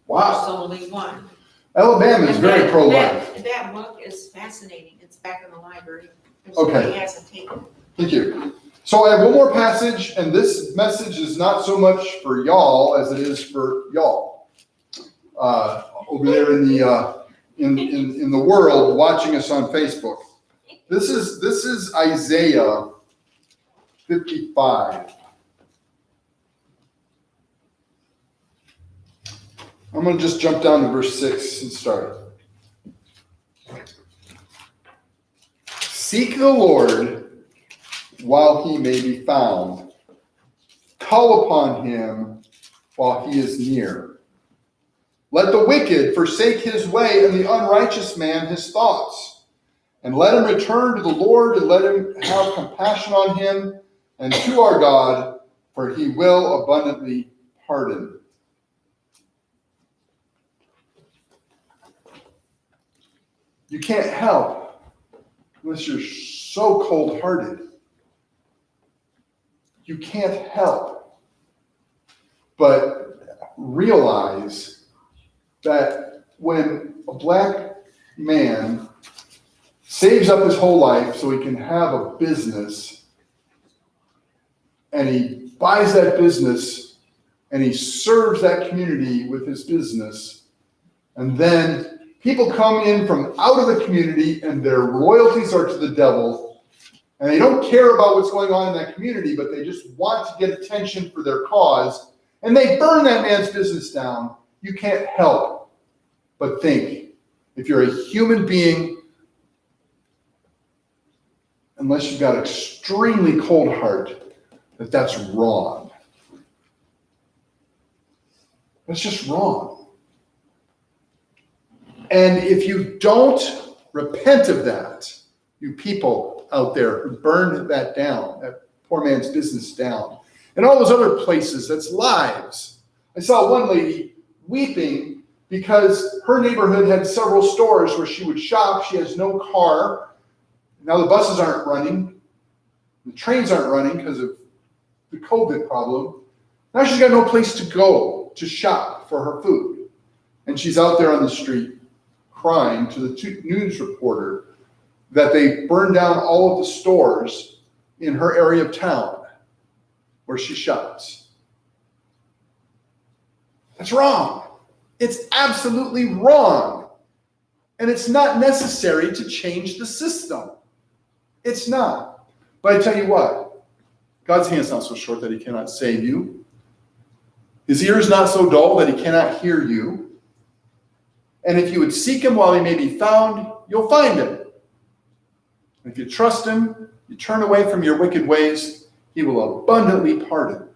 Wow. There's only one. Alabama is And very that- pro-life. That book is fascinating. It's back in the library. If Okay. somebody hasn't taken it. Thank you. So I have one more passage, and this message is not so much for y'all as it is for y'all. Over there in the in the world watching us on Facebook. This is Isaiah 55. I'm going to just jump down to verse 6 and start. Seek the Lord while he may be found. Call upon him while he is near. Let the wicked forsake his way and the unrighteous man his thoughts. And let him return to the Lord, and let him have compassion on him and to our God, for he will abundantly pardon. You can't help unless you're so cold-hearted. You can't help but realize that when a black man saves up his whole life so he can have a business, and he buys that business and he serves that community with his business, and then people come in from out of the community and their loyalties are to the devil, and they don't care about what's going on in that community, but they just want to get attention for their cause, and they burn that man's business down. You can't help but think, if you're a human being, unless you've got an extremely cold heart, that's wrong. That's just wrong. And if you don't repent of that, you people out there who burned that down, that poor man's business down, and all those other places, that's lives. I saw one lady weeping because her neighborhood had several stores where she would shop. She has no car. Now the buses aren't running. The trains aren't running because of the COVID problem. Now she's got no place to go to shop for her food. And she's out there on the street crying to the news reporter that they burned down all of the stores in her area of town where she shops. That's wrong. It's absolutely wrong. And it's not necessary to change the system. It's not. But I tell you what, God's hand's not so short that he cannot save you. His ear is not so dull that he cannot hear you. And if you would seek him while he may be found, you'll find him. And if you trust him, you turn away from your wicked ways, he will abundantly pardon.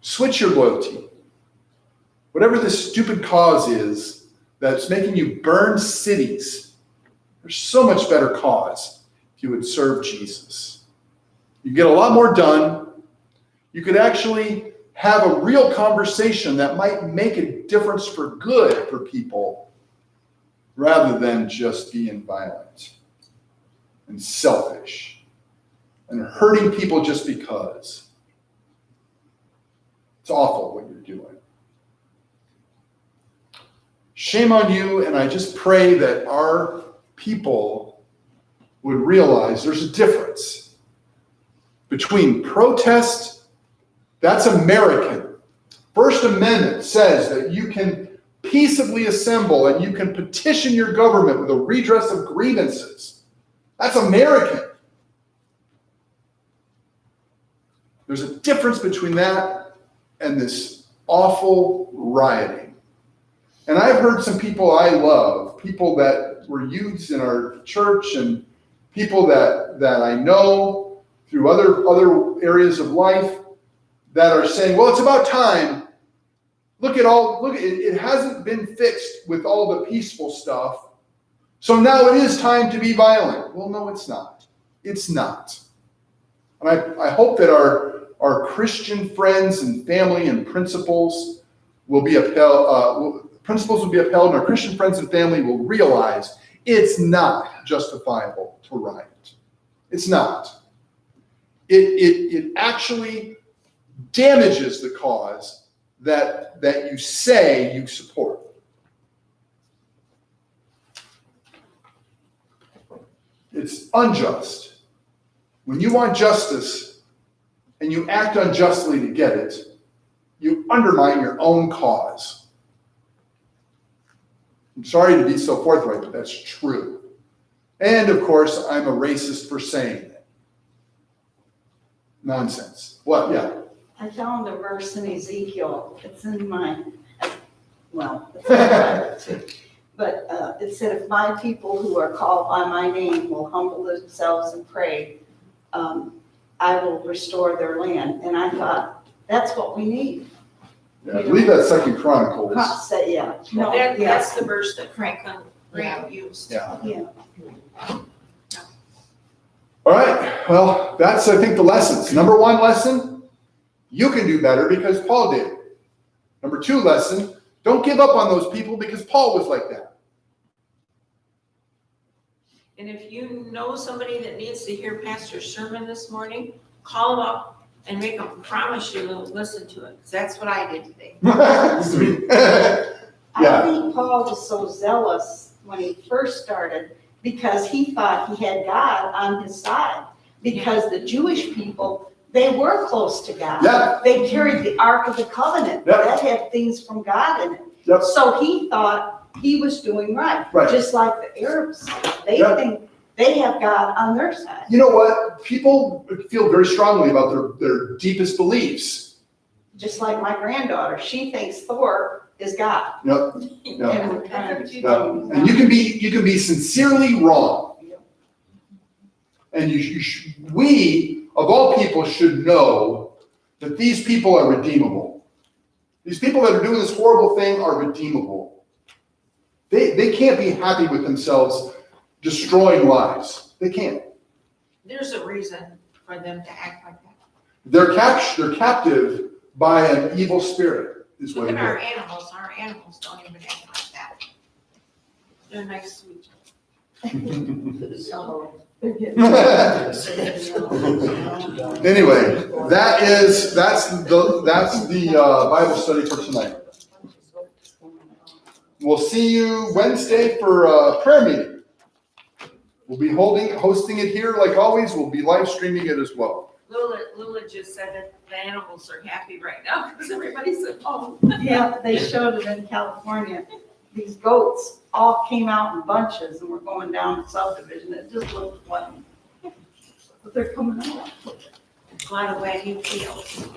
Switch your loyalty. Whatever this stupid cause is that's making you burn cities, there's so much better cause if you would serve Jesus. You get a lot more done. You could actually have a real conversation that might make a difference for good for people rather than just being violent and selfish and hurting people just because. It's awful what you're doing. Shame on you, and I just pray that our people would realize there's a difference between protest, that's American. First Amendment says that you can peaceably assemble and you can petition your government with a redress of grievances. That's American. There's a difference between that and this awful rioting. And I've heard some people I love, people that were youths in our church and people that I know through other areas of life that are saying, well, it's about time. Look, it hasn't been fixed with all the peaceful stuff. So now it is time to be violent. Well, no, it's not. It's not. And I hope that our Christian friends and family and principles will be upheld, and our Christian friends and family will realize it's not justifiable to riot. It's not. It actually damages the cause that you say you support. It's unjust. When you want justice and you act unjustly to get it, you undermine your own cause. I'm sorry to be so forthright, but that's true. And of course, I'm a racist for saying that. Nonsense. What? Yeah. I found a verse in Ezekiel. It's in my, well, it's in my Bible too. But it said, if my people who are called by my name will humble themselves and pray, I will restore their land. And I thought, that's what we need. Yeah, I believe that's Second Chronicles. Yeah. No, That's the verse that Franklin Graham used. Yeah. Yeah. All right. Well, that's, I think, the lessons. Number one lesson, you can do better because Paul did. Number two lesson, don't give up on those people because Paul was like that. And if you know somebody that needs to hear Pastor's sermon this morning, call them up and make them promise you they'll listen to it. Because that's what I did today. Sweet. I Yeah. think Paul was so zealous when he first started because he thought he had God on his side. Because the Jewish people, they were close to God. Yeah. They carried the Ark of the Covenant. Yeah. That had things from God in it. Yep. So he thought he was doing right. Right. Just like the Arabs. They Yeah. think they have God on their side. You know what? People feel very strongly about their deepest beliefs. Just like my granddaughter, she thinks Thor is God. Yep. Yeah. And we're trying to Yeah. And you can be sincerely wrong. Yep. And we, of all people, should know that these people are redeemable. These people that are doing this horrible thing are redeemable. They can't be happy with themselves destroying lives. They can't. There's a reason for them to act like that. They're captive by an evil spirit, is what Look it at our is. animals. Our animals don't even act like that. They're nice, sweet. Anyway, that's the Bible study for tonight. We'll see you Wednesday for a prayer meeting. We'll be hosting it here like always. We'll be live streaming it as well. Lula just said that the animals are happy right now because everybody's at home. Yeah, they showed it in California. These goats all came out in bunches and were going down the subdivision. It just looked funny. But they're coming out. A lot of wagging tails.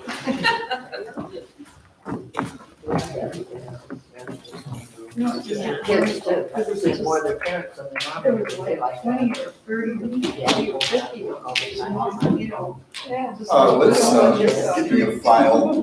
More their parents than their mom. There was like 20 or 30, 40 or 50 of them. You know, Let's get me a file.